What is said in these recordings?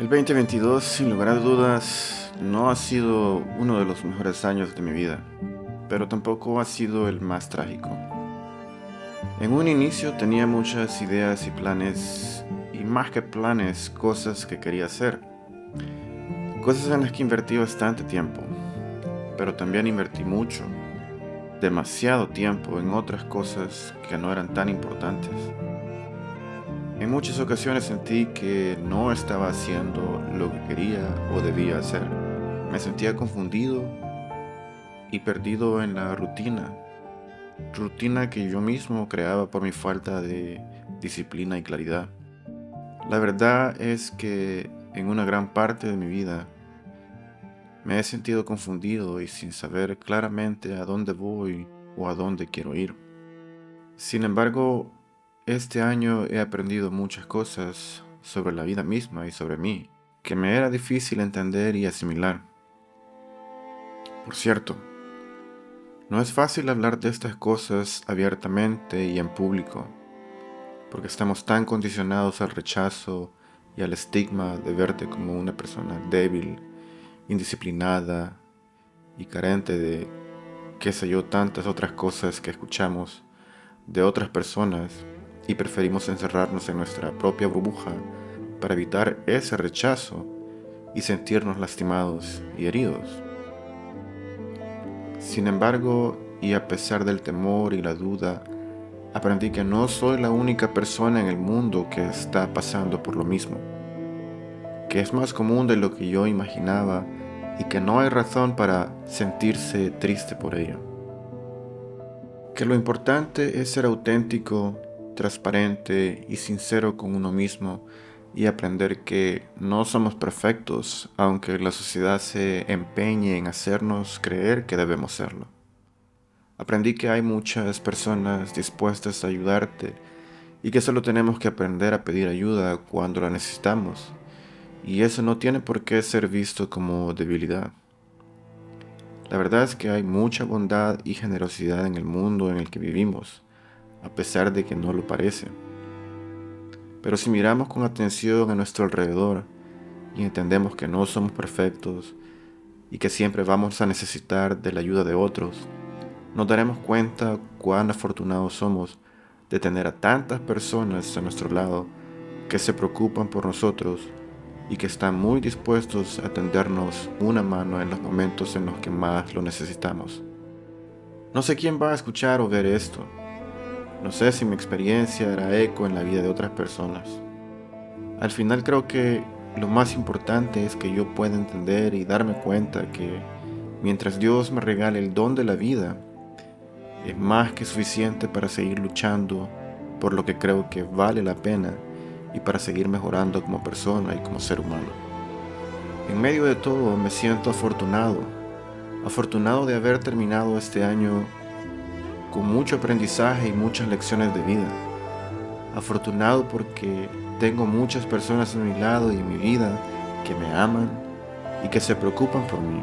El 2022, sin lugar a dudas, no ha sido uno de los mejores años de mi vida, pero tampoco ha sido el más trágico. En un inicio tenía muchas ideas y planes, y más que planes, cosas que quería hacer. Cosas en las que invertí bastante tiempo, pero también invertí mucho, demasiado tiempo en otras cosas que no eran tan importantes. En muchas ocasiones sentí que no estaba haciendo lo que quería o debía hacer. Me sentía confundido y perdido en la rutina que yo mismo creaba por mi falta de disciplina y claridad. La verdad es que en una gran parte de mi vida me he sentido confundido y sin saber claramente a dónde voy o a dónde quiero ir. Sin embargo, este año he aprendido muchas cosas sobre la vida misma y sobre mí, que me era difícil entender y asimilar. Por cierto, no es fácil hablar de estas cosas abiertamente y en público, porque estamos tan condicionados al rechazo y al estigma de verte como una persona débil, indisciplinada y carente de, qué sé yo, tantas otras cosas que escuchamos de otras personas y preferimos encerrarnos en nuestra propia burbuja para evitar ese rechazo y sentirnos lastimados y heridos. Sin embargo, y a pesar del temor y la duda, aprendí que no soy la única persona en el mundo que está pasando por lo mismo, que es más común de lo que yo imaginaba y que no hay razón para sentirse triste por ello. Que lo importante es ser auténtico, transparente y sincero con uno mismo y aprender que no somos perfectos, aunque la sociedad se empeñe en hacernos creer que debemos serlo. Aprendí que hay muchas personas dispuestas a ayudarte y que solo tenemos que aprender a pedir ayuda cuando la necesitamos, y eso no tiene por qué ser visto como debilidad. La verdad es que hay mucha bondad y generosidad en el mundo en el que vivimos, a pesar de que no lo parece. Pero si miramos con atención a nuestro alrededor y entendemos que no somos perfectos y que siempre vamos a necesitar de la ayuda de otros, nos daremos cuenta cuán afortunados somos de tener a tantas personas a nuestro lado que se preocupan por nosotros y que están muy dispuestos a tendernos una mano en los momentos en los que más lo necesitamos. No sé quién va a escuchar o ver esto. No sé si mi experiencia hará eco en la vida de otras personas. Al final creo que lo más importante es que yo pueda entender y darme cuenta que mientras Dios me regale el don de la vida, es más que suficiente para seguir luchando por lo que creo que vale la pena y para seguir mejorando como persona y como ser humano. En medio de todo me siento afortunado de haber terminado este año con mucho aprendizaje y muchas lecciones de vida. Afortunado porque tengo muchas personas a mi lado y en mi vida que me aman y que se preocupan por mí.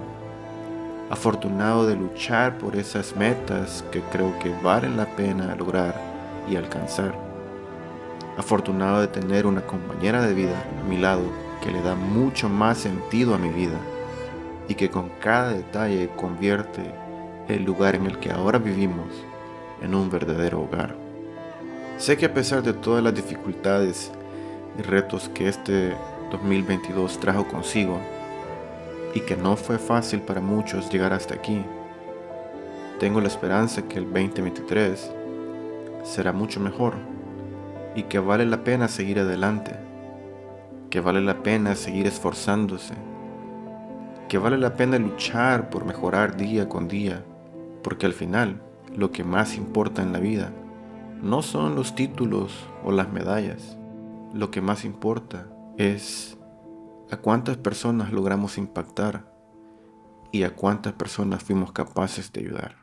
Afortunado de luchar por esas metas que creo que valen la pena lograr y alcanzar. Afortunado de tener una compañera de vida a mi lado que le da mucho más sentido a mi vida y que con cada detalle convierte el lugar en el que ahora vivimos en un verdadero hogar. Sé que a pesar de todas las dificultades y retos que este 2022 trajo consigo y que no fue fácil para muchos llegar hasta aquí, tengo la esperanza que el 2023 será mucho mejor y que vale la pena seguir adelante, que vale la pena seguir esforzándose, que vale la pena luchar por mejorar día con día, porque al final lo que más importa en la vida no son los títulos o las medallas. Lo que más importa es a cuántas personas logramos impactar y a cuántas personas fuimos capaces de ayudar.